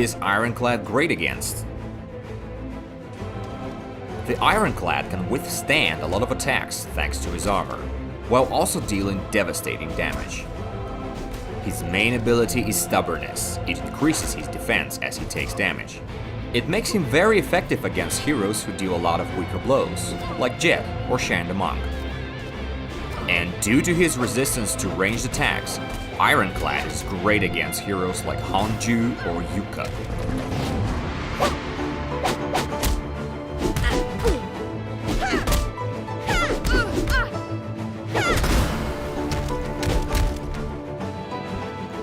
is Ironclad great against? The Ironclad can withstand a lot of attacks thanks to his armor, while also dealing devastating damage. His main ability is Stubbornness. It increases his defense as he takes damage. It makes him very effective against heroes who deal a lot of weaker blows, like Jet or Shan the Monk. And due to his resistance to ranged attacks, Ironclad is great against heroes like Hanju or Yuka.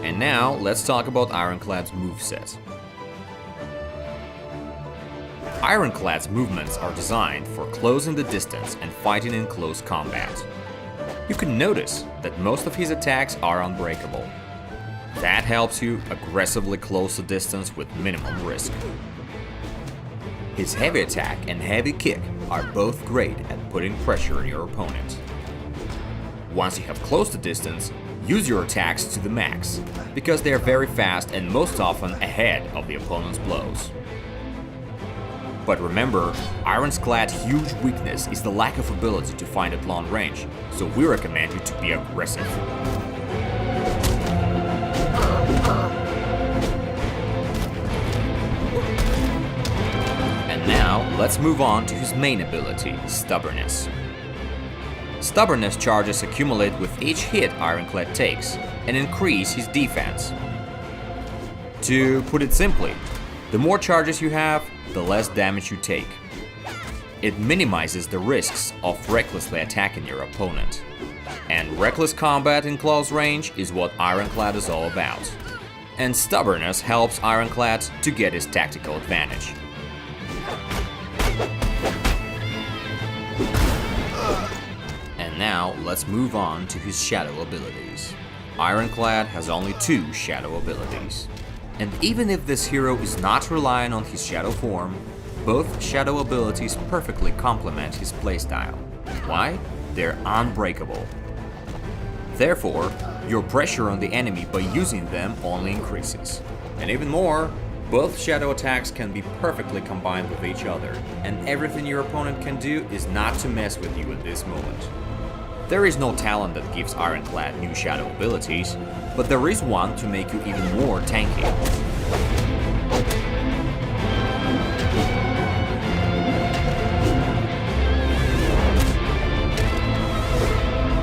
And now, let's talk about Ironclad's moveset. Ironclad's movements are designed for closing the distance and fighting in close combat. You can notice that most of his attacks are unbreakable. That helps you aggressively close the distance with minimum risk. His heavy attack and heavy kick are both great at putting pressure on your opponent. Once you have closed the distance, use your attacks to the max, because they are very fast and most often ahead of the opponent's blows. But remember, Ironclad's huge weakness is the lack of ability to find at long range, so we recommend you to be aggressive. And now, let's move on to his main ability, Stubbornness. Stubbornness charges accumulate with each hit Ironclad takes, and increase his defense. To put it simply, the more charges you have, the less damage you take. It minimizes the risks of recklessly attacking your opponent. And reckless combat in close range is what Ironclad is all about. And Stubbornness helps Ironclad to get his tactical advantage. And now, let's move on to his shadow abilities. Ironclad has only 2 shadow abilities. And even if this hero is not relying on his shadow form, both shadow abilities perfectly complement his playstyle. Why? They're unbreakable. Therefore, your pressure on the enemy by using them only increases. And even more, both shadow attacks can be perfectly combined with each other, and everything your opponent can do is not to mess with you at this moment. There is no talent that gives Ironclad new shadow abilities, but there is one to make you even more tanky.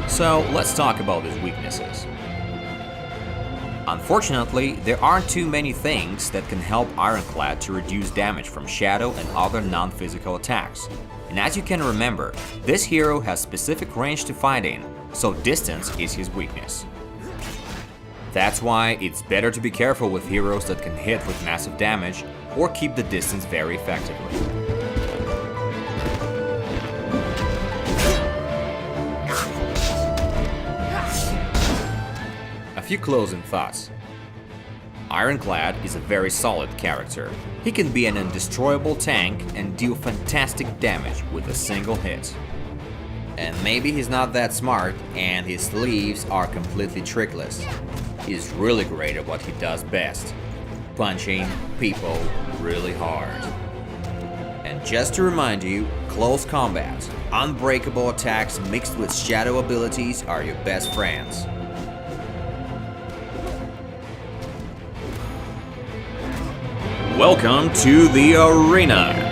So let's talk about his weaknesses. Unfortunately, there aren't too many things that can help Ironclad to reduce damage from shadow and other non-physical attacks. And as you can remember, this hero has specific range to fight in, so distance is his weakness. That's why it's better to be careful with heroes that can hit with massive damage or keep the distance very effectively. A few closing thoughts. Ironclad is a very solid character. He can be an undestroyable tank and deal fantastic damage with a single hit. And maybe he's not that smart and his sleeves are completely trickless. He's really great at what he does best, punching people really hard. And just to remind you, close combat, unbreakable attacks mixed with shadow abilities are your best friends. Welcome to the arena!